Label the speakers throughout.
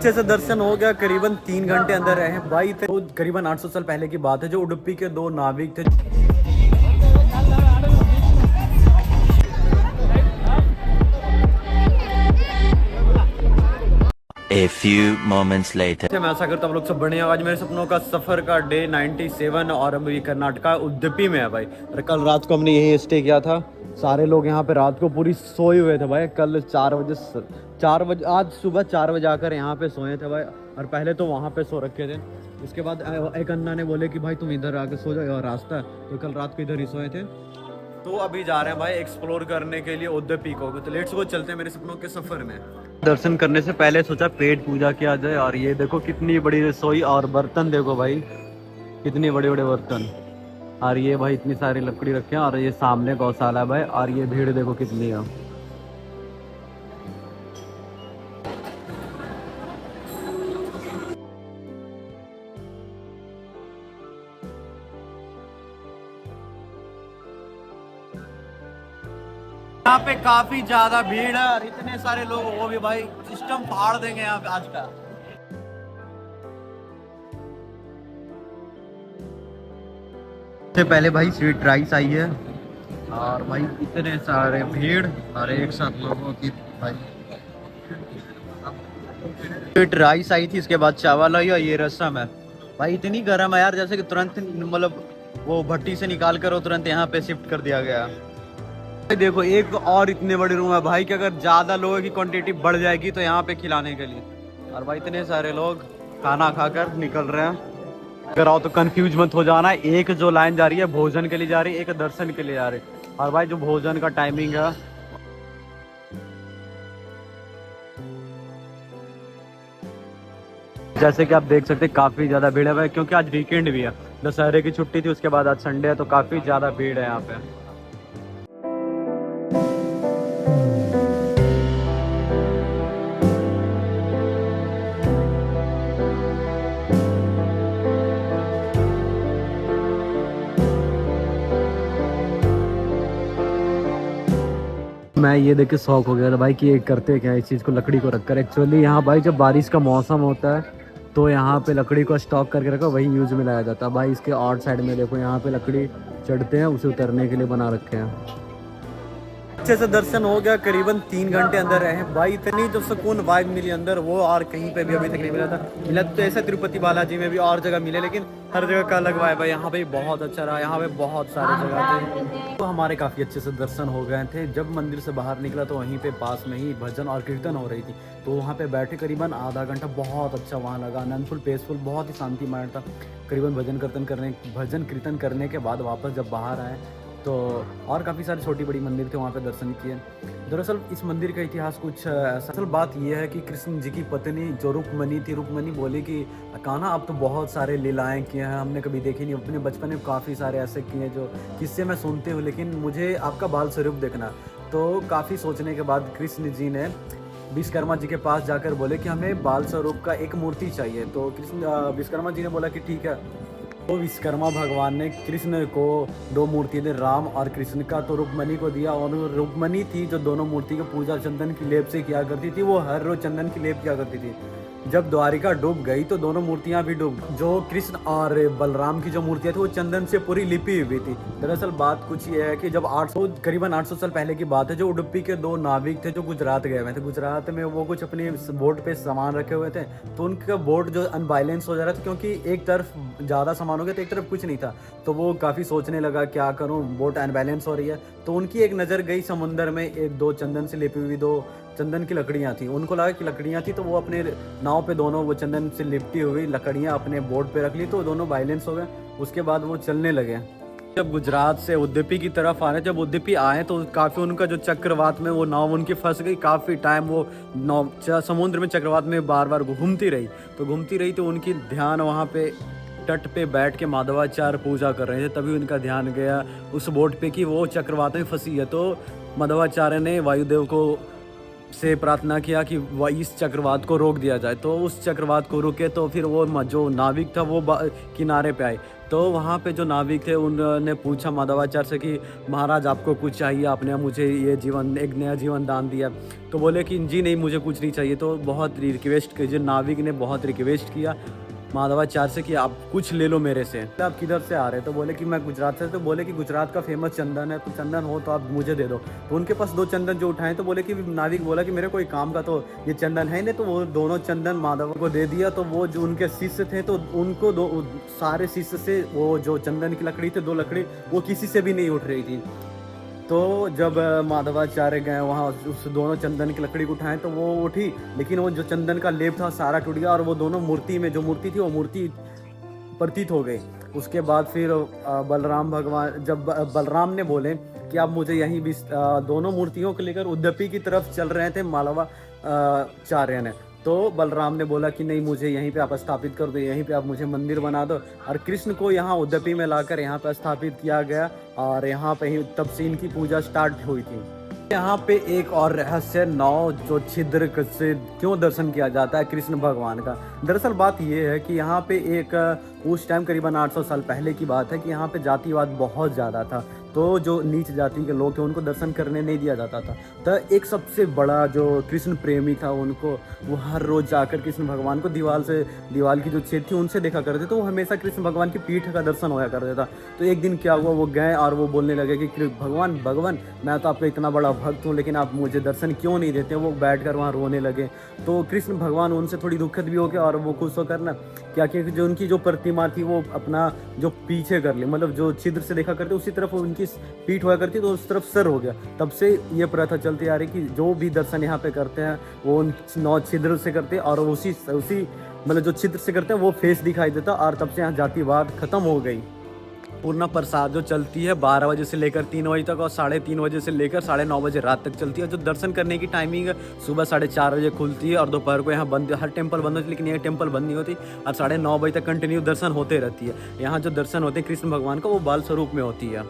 Speaker 1: अच्छे से दर्शन हो गया। करीबन 3 घंटे अंदर रहे भाई थे। तो करीबन 800 साल पहले की बात है। जो उडुपी के दो नाविक थे।
Speaker 2: A few moments later.
Speaker 1: मैं आशा करता हूँ आप लोग सब बढ़िया। आज मेरे सपनों का सफर का डे 97 और अभी कर्नाटका उडुपी में है भाई। और कल रात को हमने यही स्टे किया था। सारे लोग यहाँ पे रात को पूरी सोए हुए थे भाई। कल 4 बजे आज सुबह 4 बजे आकर यहाँ पे सोए थे भाई। और पहले तो वहाँ पे सो रखे थे। उसके बाद एक अन्ना ने बोले कि भाई तुम इधर आके सो जाओ, और रास्ता है। तो कल रात को इधर ही सोए थे। तो अभी जा रहे हैं भाई एक्सप्लोर करने के लिए उडुपी को। तो लेट्स गो, चलते हैं मेरे सपनों के सफर में। दर्शन करने से पहले सोचा पेट पूजा किया जाए। और ये देखो कितनी बड़ी रसोई, और बर्तन देखो भाई कितने बड़े बड़े बर्तन। और ये भाई इतनी सारी लकड़ी रखे हैं। और ये सामने गौशाला है भाई। और ये भीड़ देखो कितनी है। यहाँ पे काफी ज्यादा भीड़ है और इतने सारे लोग, वो भी भाई सिस्टम फाड़ देंगे यहाँ पे आज का। सबसे पहले भाई स्वीट राइस आई है। और भाई इतने सारे भीड़ और एक साथ लोगों की भाई। स्वीट राइस आई थी, इसके बाद चावल आई और ये रसम है भाई। इतनी गर्म है यार, जैसे कि तुरंत मतलब वो भट्टी से निकाल कर वो तुरंत यहाँ पे शिफ्ट कर दिया गया। देखो एक और इतने बड़े रूम है भाई कि अगर ज्यादा लोगों की क्वांटिटी बढ़ जाएगी तो यहाँ पे खिलाने के लिए। और भाई इतने सारे लोग खाना खाकर निकल रहे हैं। अगर आओ तो कंफ्यूज मत हो जाना। एक जो लाइन जा रही है भोजन के लिए जा रही है, एक दर्शन के लिए जा रही है। और भाई जो भोजन का टाइमिंग है, जैसे कि आप देख सकते हैं काफी ज्यादा भीड़ है भाई, क्योंकि आज वीकेंड भी है। दशहरे की छुट्टी थी, उसके बाद आज संडे है, तो काफी ज्यादा भीड़ है यहाँ पे। मैं ये देख के शौक हो गया था भाई कि ये करते क्या इस चीज़ को, लकड़ी को रखकर। एक्चुअली यहाँ भाई जब बारिश का मौसम होता है तो यहाँ पे लकड़ी को स्टॉक करके रखा, वही यूज में लाया जाता है भाई। इसके आउट साइड में देखो यहाँ पे लकड़ी चढ़ते हैं, उसे उतरने के लिए बना रखे हैं। अच्छे से दर्शन हो गया। करीबन 3 घंटे अंदर रहे भाई। इतनी जो सुकून वाइब मिली अंदर, वो और कहीं पे भी अभी तक नहीं मिला था। मिला तो ऐसे तिरुपति बालाजी में भी और जगह मिले, लेकिन हर जगह का अलग वाइब है। यहाँ पे बहुत अच्छा रहा। यहाँ पे बहुत सारे जगह थे, तो हमारे काफ़ी अच्छे से दर्शन हो गए थे। जब मंदिर से बाहर निकला तो वहीं पे पास में ही भजन और कीर्तन हो रही थी, तो वहाँ पे बैठे करीबन आधा घंटा। बहुत अच्छा वहाँ लगा, आनंदफुल, पीसफुल, बहुत ही शांति माइंड था। करीबन भजन कीर्तन करने के बाद वापस जब बाहर आए तो और काफ़ी सारे छोटी बड़ी मंदिर थे, वहाँ पे दर्शन किए। दरअसल इस मंदिर का इतिहास कुछ असल बात यह है कि कृष्ण जी की पत्नी जो रुक्मणी थी, रुक्मणी बोली कि कान्हा आप तो बहुत सारे लीलाएं किए हैं, हमने कभी देखी नहीं। अपने बचपन में काफ़ी सारे ऐसे किए जो किससे मैं सुनते हूँ, लेकिन मुझे आपका बाल स्वरूप देखना। तो काफ़ी सोचने के बाद कृष्ण जी ने विश्वकर्मा जी के पास जाकर बोले कि हमें बाल स्वरूप का एक मूर्ति चाहिए। तो विश्वकर्मा जी ने बोला कि ठीक है। तो विश्वकर्मा भगवान ने कृष्ण को 2 मूर्ति दे, राम और कृष्ण का, तो रुक्मणी को दिया। और रुक्मणी थी जो दोनों मूर्ति की पूजा चंदन की लेप से किया करती थी, वो हर रोज चंदन की लेप किया करती थी। जब द्वारिका डूब गई तो दोनों मूर्तियां भी डूब। जो कृष्ण और बलराम की जो मूर्तियां थी वो चंदन से पूरी लिपी हुई थी। दरअसल बात कुछ ये है कि जब करीबन 800 साल पहले की बात है। जो उडुपी के 2 नाविक थे जो गुजरात गए हुए थे। गुजरात में वो कुछ अपनी बोट पे सामान रखे हुए थे, तो उनका बोट जो अनबैलेंस हो जा रहा था, क्योंकि एक तरफ ज़्यादा सामान हो गया तो एक तरफ कुछ नहीं था। तो वो काफ़ी सोचने लगा क्या करूँ, बोट अनबैलेंस हो रही है। तो उनकी एक नज़र गई समुंदर में 1-2 चंदन से लिपी हुई 2 चंदन की लकड़ियाँ थी। उनको लगा कि लकड़ियाँ थी, तो वो अपने नाव पे दोनों वो चंदन से लिपटी हुई लकड़ियाँ अपने बोट पे रख ली, तो दोनों बैलेंस हो गए। उसके बाद वो चलने लगे। जब गुजरात से उडुपी की तरफ आ रहे, जब उडुपी आए तो काफ़ी उनका जो चक्रवात में वो नाव उनकी फंस गई। काफ़ी टाइम वो नाव समुद्र में चक्रवात में बार बार घूमती रही। तो उनकी ध्यान वहाँ पे तट पे बैठ के माधवाचार्य पूजा कर रहे थे। तभी उनका ध्यान गया उस बोट पे कि वो चक्रवात में फंसी है। तो माधवाचार्य ने वायुदेव को से प्रार्थना किया कि वह इस चक्रवात को रोक दिया जाए। तो उस चक्रवात को रुके तो फिर वो जो नाविक था वो किनारे पे आए। तो वहाँ पे जो नाविक थे उन्होंने पूछा माधवाचार्य से कि महाराज आपको कुछ चाहिए, आपने मुझे ये जीवन एक नया जीवन दान दिया। तो बोले कि जी नहीं, मुझे कुछ नहीं चाहिए। तो बहुत रिक्वेस्ट की, जो नाविक ने बहुत रिक्वेस्ट किया माधवाचार्य से कि आप कुछ ले लो मेरे से। तो आप किधर से आ रहे हैं? तो बोले कि मैं गुजरात से। तो बोले कि गुजरात का फेमस चंदन है, तो चंदन हो तो आप मुझे दे दो। तो उनके पास 2 चंदन जो उठाए, तो बोले कि नाविक बोला कि मेरे कोई काम का तो ये चंदन है नहीं। तो वो दोनों चंदन माधव को दे दिया। तो वो जो उनके शिष्य थे तो उनको सारे शिष्य से वो जो चंदन की लकड़ी थे 2 लकड़ी वो किसी से भी नहीं उठ रही थी। तो जब माधवाचार्य गए वहाँ उस दोनों चंदन की लकड़ी को उठाएं तो वो उठी, लेकिन वो जो चंदन का लेप था सारा टूट गया और वो दोनों मूर्ति में जो मूर्ति थी वो मूर्ति प्रतीत हो गई। उसके बाद फिर बलराम भगवान, जब बलराम ने बोले कि आप मुझे यहीं भी दोनों मूर्तियों को लेकर उद्यपी की तरफ चल रहे थे मालवाचार्य ने। तो बलराम ने बोला कि नहीं, मुझे यहीं पे आप स्थापित कर दो, यहीं पे आप मुझे मंदिर बना दो। और कृष्ण को यहाँ उद्यपी में लाकर यहाँ पे स्थापित किया गया और यहाँ पे ही तब से इनकी पूजा स्टार्ट हुई थी। यहाँ पे एक और रहस्य 9 जो छिद्र से क्यों दर्शन किया जाता है कृष्ण भगवान का। दरअसल बात ये है कि यहाँ पे एक उस टाइम करीबन 800 साल पहले की बात है कि यहाँ पे जातिवाद बहुत ज़्यादा था। तो जो नीच जाति के लोग थे उनको दर्शन करने नहीं दिया जाता था। तो एक सबसे बड़ा जो कृष्ण प्रेमी था उनको वो हर रोज़ जाकर कृष्ण भगवान को दीवार की जो छेद थी उनसे देखा करते। तो वो हमेशा कृष्ण भगवान की पीठ का दर्शन होया करता था। तो एक दिन क्या हुआ, वो गए और वो बोलने लगे कि भगवान मैं तो आपका इतना बड़ा भक्त हूँ, लेकिन आप मुझे दर्शन क्यों नहीं देते। वो बैठ कर वहाँ रोने लगे। तो कृष्ण भगवान उनसे थोड़ी दुखद भी हो गया और वो खुश होकर ना क्या किया कि जो उनकी जो प्रतिमा थी वो अपना जो पीछे कर ली, मतलब जो छिद्र से देखा करते उसी तरफ उनकी पीठ हुआ करती तो उस तरफ सर हो गया। तब से ये प्रथा चलती आ रही कि जो भी दर्शन यहाँ पे करते हैं वो उन 9 छिद्र से करते हैं और उसी मतलब जो छिद्र से करते हैं वो फेस दिखाई देता और तब से यहाँ जातिवाद खत्म हो गई। पूर्णा प्रसाद जो चलती है 12 बजे से लेकर 3 बजे तक और 3:30 बजे से लेकर 9:30 बजे रात तक चलती है। जो दर्शन करने की टाइमिंग है सुबह 4:30 बजे खुलती है और दोपहर को यहाँ बंद, हर टेम्पल बंद होती है लेकिन ये टेम्पल बंद नहीं होती और 9:30 बजे तक कंटिन्यू दर्शन होते रहती है। यहाँ जो दर्शन होते हैं कृष्ण भगवान का वो बाल स्वरूप में होती है।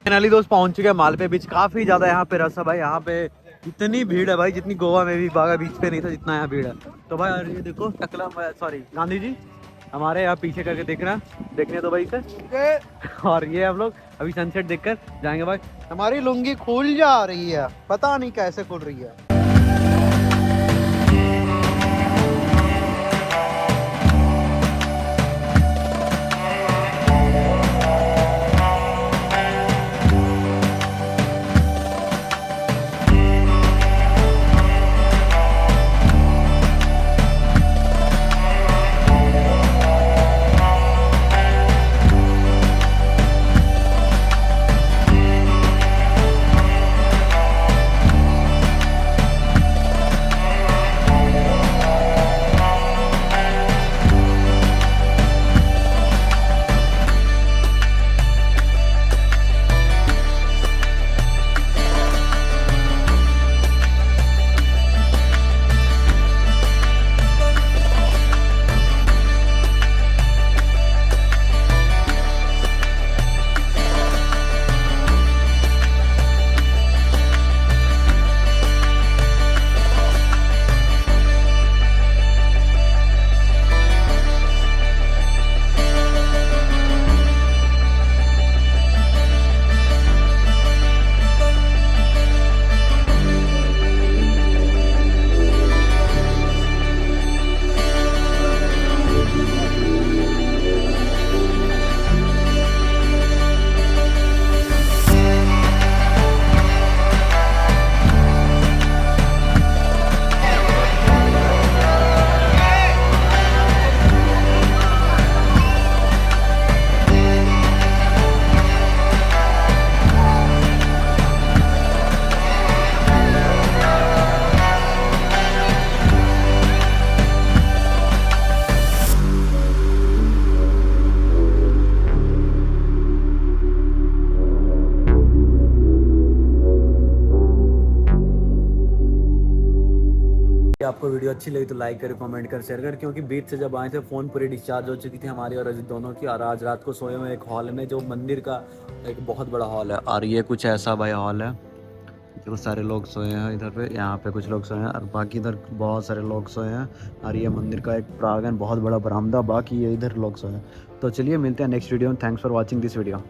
Speaker 1: फाइनली दोस्त पहुंच चुके हैं मालपे बीच। काफी ज्यादा यहाँ पे रस है भाई। यहाँ पे इतनी भीड़ है भाई जितनी गोवा में भी बागा बीच पे नहीं था जितना यहाँ भीड़ है। तो भाई ये देखो टकला, सॉरी गांधी जी हमारे यहाँ पीछे करके देखने दो भाई से। और ये हम लोग अभी सनसेट देखकर जाएंगे भाई।
Speaker 3: हमारी लुंगी खुल जा रही है, पता नहीं कैसे खुल रही है।
Speaker 1: आपको वीडियो अच्छी लगी तो लाइक करें, कमेंट कर, शेयर करें, क्योंकि बीच से जब आए थे फ़ोन पूरी डिस्चार्ज हो चुकी थी हमारी और अजीत दोनों की। और आज रात को सोए हुए एक हॉल में, जो मंदिर का एक बहुत बड़ा हॉल है। और ये कुछ ऐसा भाई हॉल है, जो सारे लोग सोए हैं इधर पे, यहाँ पे कुछ लोग सोए हैं और बाकी इधर बहुत सारे लोग सोए हैं। और ये मंदिर का एक प्रांगण बहुत बड़ा बरामदा, बाकी ये इधर लोग सोए हैं। तो चलिए मिलते हैं नेक्स्ट वीडियो में। Thanks for watching this video.